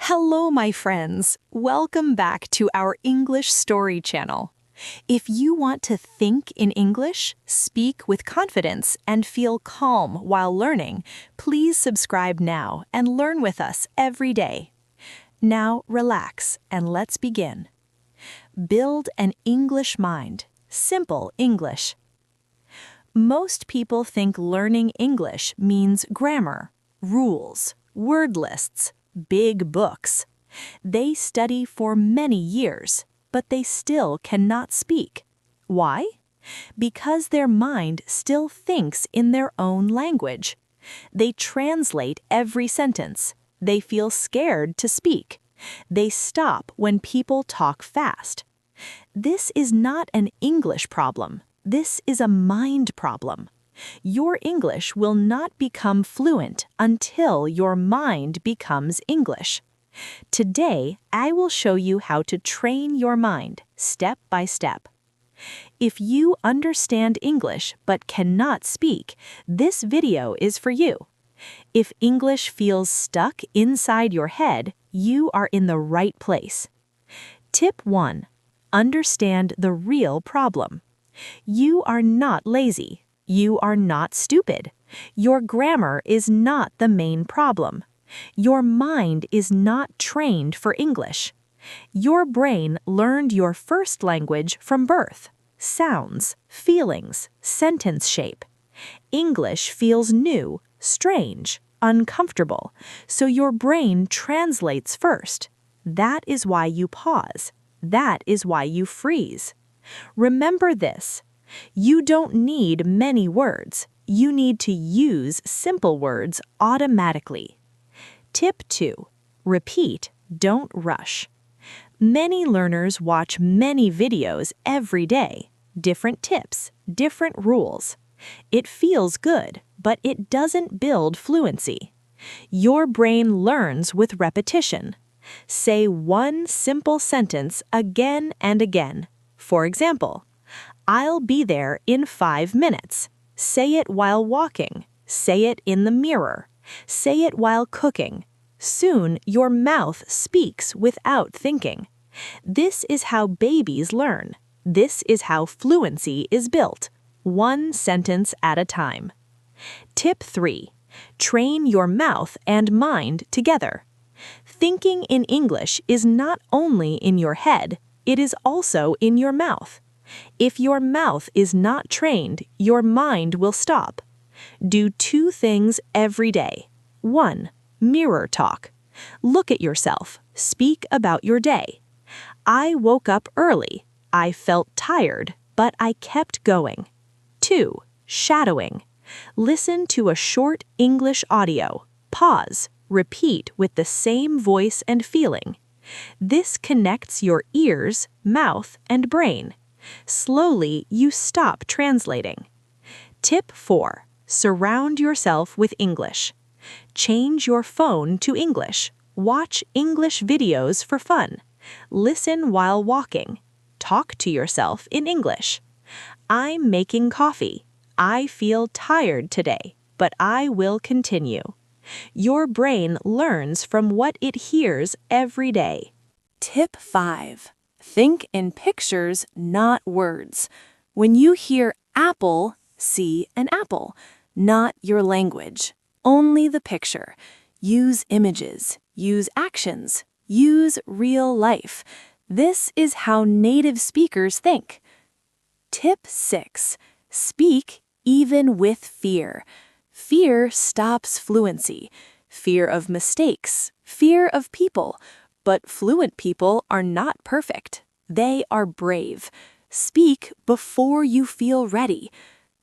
Hello, my friends. Welcome back to our English Story channel. If you want to think in English, speak with confidence, and feel calm while learning, please subscribe now and learn with us every day. Now, relax and let's begin. Build an English mind. Simple English. Most people think learning English means grammar, rules, word lists, big books. They study for many years, but they still cannot speak. Why? Because their mind still thinks in their own language. They translate every sentence. They feel scared to speak. They stop when people talk fast. This is not an English problem. This is a mind problem. Your English will not become fluent until your mind becomes English. Today, I will show you how to train your mind step by step. If you understand English but cannot speak, this video is for you. If English feels stuck inside your head, you are in the right place. Tip 1. Understand the real problem. You are not lazy. You are not stupid. Your grammar is not the main problem. Your mind is not trained for English. Your brain learned your first language from birth. Sounds, feelings, sentence shape. English feels new, strange, uncomfortable, so your brain translates first. That is why you pause. That is why you freeze. Remember this. You don't need many words. You need to use simple words automatically. Tip 2. Repeat, don't rush. Many learners watch many videos every day. Different tips, different rules. It feels good, but it doesn't build fluency. Your brain learns with repetition. Say one simple sentence again and again. For example, I'll be there in 5 minutes. Say it while walking. Say it in the mirror. Say it while cooking. Soon, your mouth speaks without thinking. This is how babies learn. This is how fluency is built, one sentence at a time. Tip 3. Train your mouth and mind together. Thinking in English is not only in your head, it is also in your mouth. If your mouth is not trained, your mind will stop. Do 2 things every day. 1. Mirror talk. Look at yourself. Speak about your day. I woke up early. I felt tired, but I kept going. 2. Shadowing. Listen to a short English audio. Pause. Repeat with the same voice and feeling. This connects your ears, mouth, and brain. Slowly, you stop translating. Tip 4. Surround yourself with English. Change your phone to English. Watch English videos for fun. Listen while walking. Talk to yourself in English. I'm making coffee. I feel tired today, but I will continue. Your brain learns from what it hears every day. Tip 5. Think in pictures, not words. When you hear apple, see an apple, not your language. Only the picture. Use images. Use actions. Use real life. This is how native speakers think. Tip 6. Speak even with fear. Fear stops fluency. Fear of mistakes. Fear of people. But fluent people are not perfect. They are brave. Speak before you feel ready.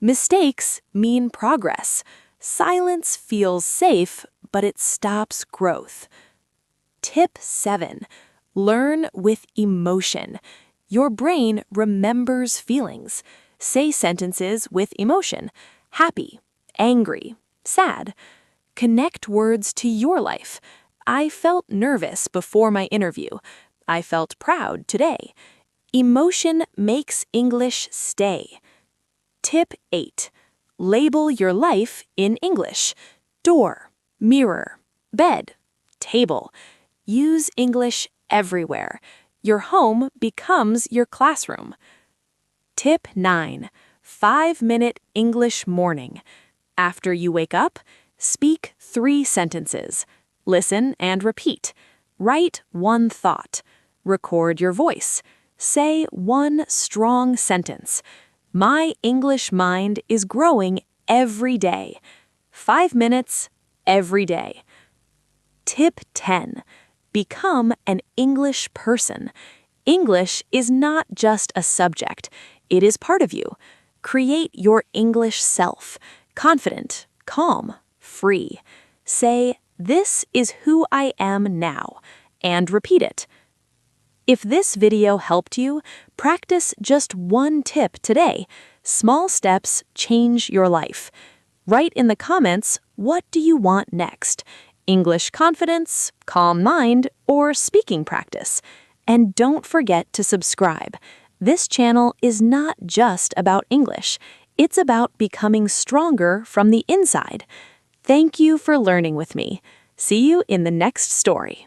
Mistakes mean progress. Silence feels safe, but it stops growth. Tip 7. Learn with emotion. Your brain remembers feelings. Say sentences with emotion. Happy, angry, sad. Connect words to your life. I felt nervous before my interview. I felt proud today. Emotion makes English stay. Tip 8. Label your life in English. Door, mirror, bed, table. Use English everywhere. Your home becomes your classroom. Tip 9. 5-minute English morning. After you wake up, speak 3 sentences. Listen and repeat. Write 1 thought. Record your voice. Say 1 strong sentence. My English mind is growing every day. 5 minutes every day. Tip 10. Become an English person. English is not just a subject. It is part of you. Create your English self. Confident, calm, free. Say, "This is who I am now," and repeat it. If this video helped you, practice just 1 tip today. Small steps change your life. Write in the comments, what do you want next? English confidence, calm mind, or speaking practice? And don't forget to subscribe. This channel is not just about English. It's about becoming stronger from the inside. Thank you for learning with me. See you in the next story.